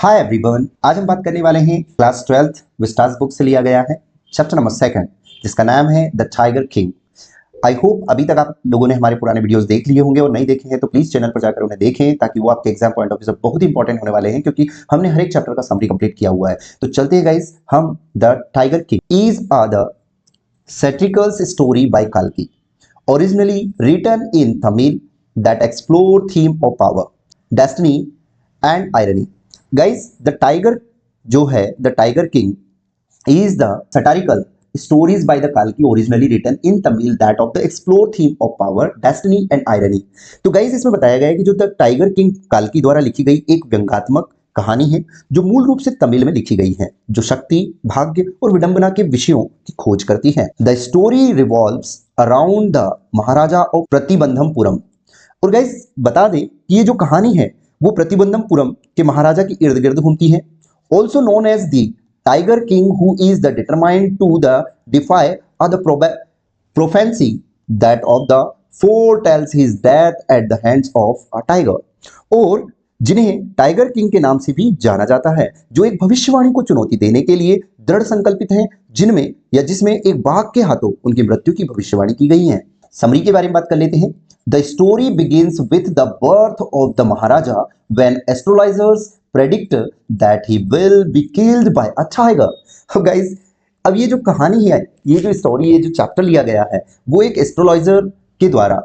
Hi everyone, आज हम बात करने वाले हैं क्लास 12th विस्टास बुक से लिया गया है चैप्टर नंबर 2 जिसका नाम है the tiger king. I hope अभी तक आप लोगों ने हमारे पुराने वीडियोस देख लिए होंगे और नहीं देखे हैं तो प्लीज चैनल पर जाकर उन्हें देखें ताकि वो आपके एग्जाम पॉइंट ऑफ व्यू से बहुत इंपॉर्टेंट होने वाले हैं, क्योंकि हमने हर एक चैप्टर का समरी कंप्लीट किया हुआ है। तो चलते हैं गाइस, हम the tiger king is the satirical story by Kalki, originally written in Tamil, that explore theme of power, destiny and irony. Guys, the tiger जो है the tiger king is the satirical stories by the Kalki originally written in Tamil that of the explore theme of power, destiny and irony. तो guys इसमें बताया गया है कि जो the tiger king काल्की द्वारा लिखी गई एक व्यंग्यात्मक कहानी है जो मूल रूप से तमिल में लिखी गई है, जो शक्ति, भाग्य और विडंबना के विषयों की खोज करती है। The story revolves around the maharaja of Pratibandhampuram. और गाइस बता दें कि ये जो कहानी है वो प्रतिबंधमपुरम के महाराजा के इर्द गिर्द घूमती है। Also known as the tiger king who is the determined to the defy the prophecy that of the foretells his death at the hands of a tiger. और जिन्हें टाइगर किंग के नाम से भी जाना जाता है, जो एक भविष्यवाणी को चुनौती देने के लिए दृढ़ संकल्पित हैं, जिनमें या जिसमें एक बाघ के हाथों उनकी मृत्यु की भविष्यवाणी की गई है। समरी के बारे में बात कर लेते हैं। The story begins with the birth of the Maharaja when astrologers predict that he will be killed by a tiger. Guys, अब ये जो कहानी है, ये जो स्टोरी, ये जो चैप्टर लिया गया है वो एक एस्ट्रोलॉजर के द्वारा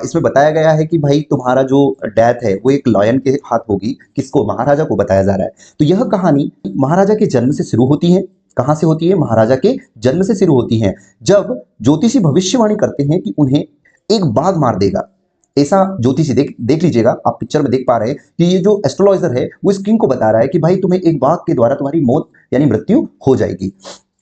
इसमें बताया गया है कि भाई तुम्हारा जो डेथ है वो एक लॉयन के हाथ होगी। किसको? महाराजा को बताया जा रहा है। तो यह कहानी महाराजा के जन्म से शुरू होती है। कहां से होती है? महाराजा के जन्म से शुरू होती है, जब ज्योतिषी भविष्यवाणी करते हैं कि उन्हें एक बाघ मार देगा। ऐसा ज्योतिषी देख लीजिएगा, आप पिक्चर में देख पा रहे हैं कि ये जो एस्ट्रोलॉजर है वो इस किंग को बता रहा है कि भाई तुम्हें एक बाघ के द्वारा तुम्हारी मौत यानी मृत्यु हो जाएगी।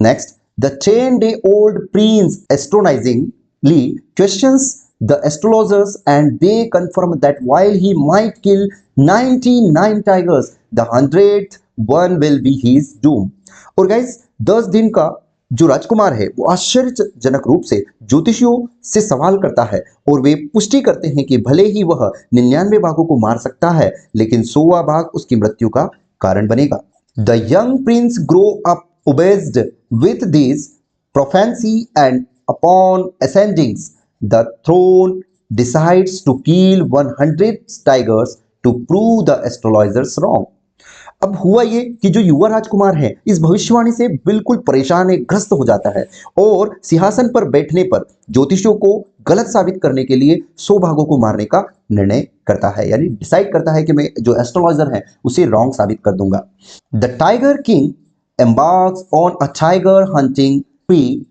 Next, the 10-day-old prince astonishingly questions the astrologers and they confirm that while he might kill 99 tigers, the 100th one will be his doom. और गाइस 10 दिन का जो राजकुमार है वो आश्चर्यजनक रूप से ज्योतिषियों से सवाल करता है और वे पुष्टि करते हैं कि भले ही वह 99 बाघों को मार सकता है, लेकिन 100वां बाघ उसकी मृत्यु का कारण बनेगा। The young prince grow up obsessed with this prophecy and upon ascending the throne decides to kill 100 tigers to prove the astrologers wrong. अब हुआ ये कि जो युवा राजकुमार है इस भविष्यवाणी से बिल्कुल परेशान है, ग्रस्त हो जाता है और सिंहासन पर बैठने पर ज्योतिषियों को गलत साबित करने के लिए 100 बाघों को मारने का निर्णय करता है, यानी डिसाइड करता है कि मैं जो एस्ट्रोलॉजर है उसे रॉन्ग साबित कर दूंगा। The tiger king embarks on a tiger hunting spree,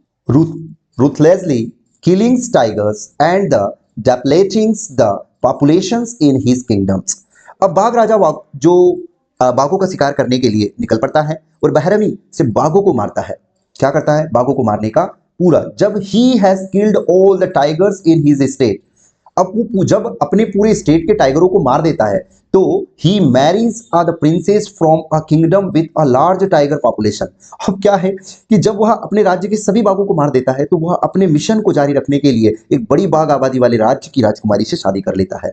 ruthlessly killing tigers and depleting the populations in his kingdoms. अब बाघ राजा जो बाघों का शिकार करने के लिए निकल पड़ता है और बहरमी से बाघों को मारता है। क्या करता है? बाघों को मारने का पूरा, जब he has killed all the tigers in his state, अब वो जब अपने पूरे स्टेट के टाइगरों को मार देता है तो he marries the princess from a kingdom with a large tiger population. अब क्या है कि जब वह अपने राज्य के सभी बाघों को मार देता है तो वह अपने मिशन को जारी रखने के लिए एक बड़ी बाघ आबादी वाले राज्य की राजकुमारी से शादी कर लेता है।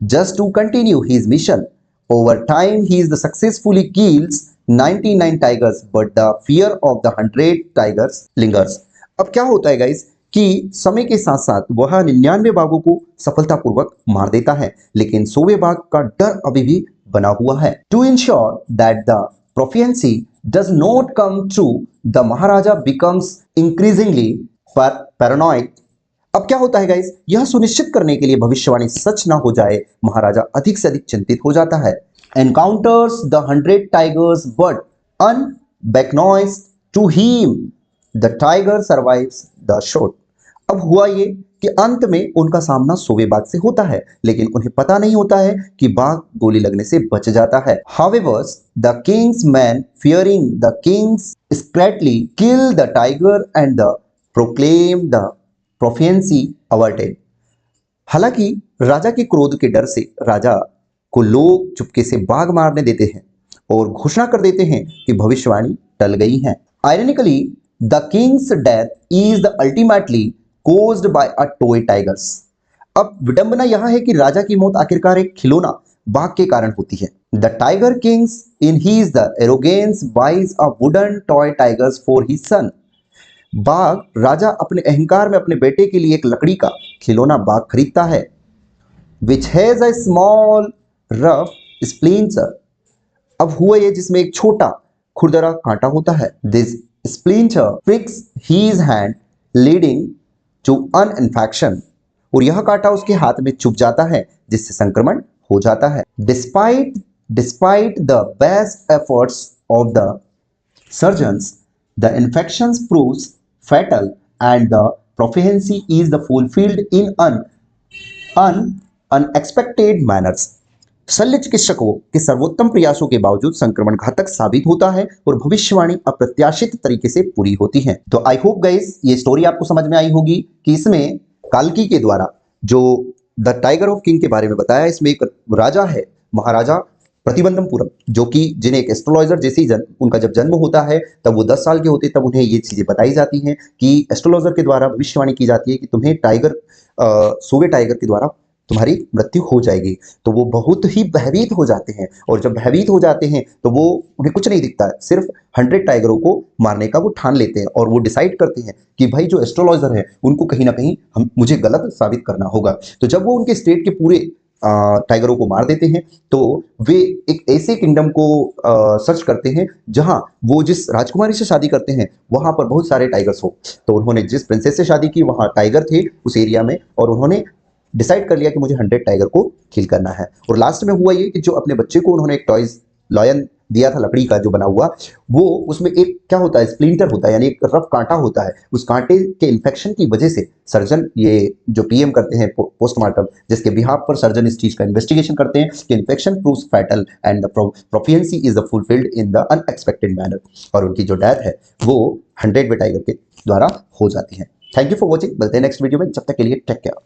Just to continue his mission, over time he is successfully kills 99 tigers, but the fear of the 100 tigers lingers. अब क्या होता है गाइस कि समय के साथ साथ वह 99 बाघों को सफलतापूर्वक मार देता है, लेकिन 100वें बाघ का डर अभी भी बना हुआ है। To ensure that the prophecy does not come true, the maharaja becomes increasingly paranoid. अब क्या होता है गाइस, यह सुनिश्चित करने के लिए भविष्यवाणी सच ना हो जाए, महाराजा अधिक से अधिक चिंतित हो जाता है। Encounters the 100 tigers but unbeknownst to him the tiger survives the shot. अब हुआ ये कि अंत में उनका सामना 100वें बाघ से होता है, लेकिन उन्हें पता नहीं होता है कि बाघ गोली लगने से बच जाता है। However, the king's men, fearing the king's secretly, kill the tiger and the proclaim the prophecy averted. हालांकि राजा के क्रोध के डर से राजा को लोग चुपके से बाघ मारने देते हैं और घोषणा कर देते हैं कि भविष्यवाणी टल गई है। Ironically, the king's death is the ultimately caused by a toy tigers. अब विडंबना यह है कि राजा की मौत आखिरकार एक खिलौना बाघ के कारण होती है। The tiger king's in his the arrogance buys a wooden toy tigers for his son. बाघ राजा अपने अहंकार में अपने बेटे के लिए एक लकड़ी का खिलौना बाघ खरीदता है, which has a small rough splinter. अब हुआ ये जिसमें एक छोटा खुरदरा कांटा होता है। This splinter pricks his hand leading to an infection. और यह कांटा उसके हाथ में चुभ जाता है जिससे संक्रमण हो जाता है। Despite the best efforts of the surgeons, the infections proves fatal and the prophecy is the fulfilled in unexpected manners। शल्य चिकित्सकों के सर्वोत्तम प्रयासों के बावजूद संक्रमण घातक साबित होता है और भविष्यवाणी अप्रत्याशित तरीके से पूरी होती है। तो आई होप गाइस ये स्टोरी आपको समझ में आई होगी कि इसमें काल्की के द्वारा जो द टाइगर ऑफ किंग के बारे में बताया, इसमें एक राजा है, महाराजा प्रतिबंधमपुरम, जो कि जिन्हें एक एस्ट्रोलॉजर जैसे ही उनका जब जन्म होता है तब वो 10 साल के होते तब उन्हें ये चीजें बताई जाती हैं कि एस्ट्रोलॉजर के द्वारा भविष्यवाणी की जाती है कि तुम्हें टाइगर सूबे टाइगर के द्वारा तुम्हारी मृत्यु हो जाएगी। तो वो बहुत ही भयभीत हो जाते हैं और जब भयभीत हो जाते हैं तो वो उन्हें कुछ नहीं दिखता है, सिर्फ 100 टाइगरों को मारने का वो ठान लेते हैं और वो डिसाइड करते हैं कि भाई जो एस्ट्रोलॉजर है उनको कहीं ना कहीं मुझे गलत साबित करना होगा। तो जब वो उनके स्टेट के पूरे टाइगरों को मार देते हैं तो वे एक ऐसे किंगडम को सर्च करते हैं जहां वो जिस राजकुमारी से शादी करते हैं वहां पर बहुत सारे टाइगर्स हो। तो उन्होंने जिस प्रिंसेस से शादी की वहां टाइगर थे उस एरिया में और उन्होंने डिसाइड कर लिया कि मुझे 100 टाइगर को किल करना है। और लास्ट में हुआ ये कि जो अपने बच्चे को उन्होंने एक टॉयज लॉयन दिया था लकड़ी का जो बना हुआ, वो उसमें एक क्या होता है स्प्लिंटर होता है, यानी एक रफ कांटा होता है। उस कांटे के इन्फेक्शन की वजह से सर्जन ये जो पीएम करते हैं पोस्टमार्टम, जिसके बिहाफ पर सर्जन इस चीज का इन्वेस्टिगेशन करते हैं कि infection proves fatal and the proficiency is the fulfilled in the unexpected manner. और उनकी जो डेथ है वो 100 टाइगर के द्वारा हो जाती है। थैंक यू फॉर वॉचिंग, मिलते हैं नेक्स्ट वीडियो में, जब तक के लिए टेक केयर।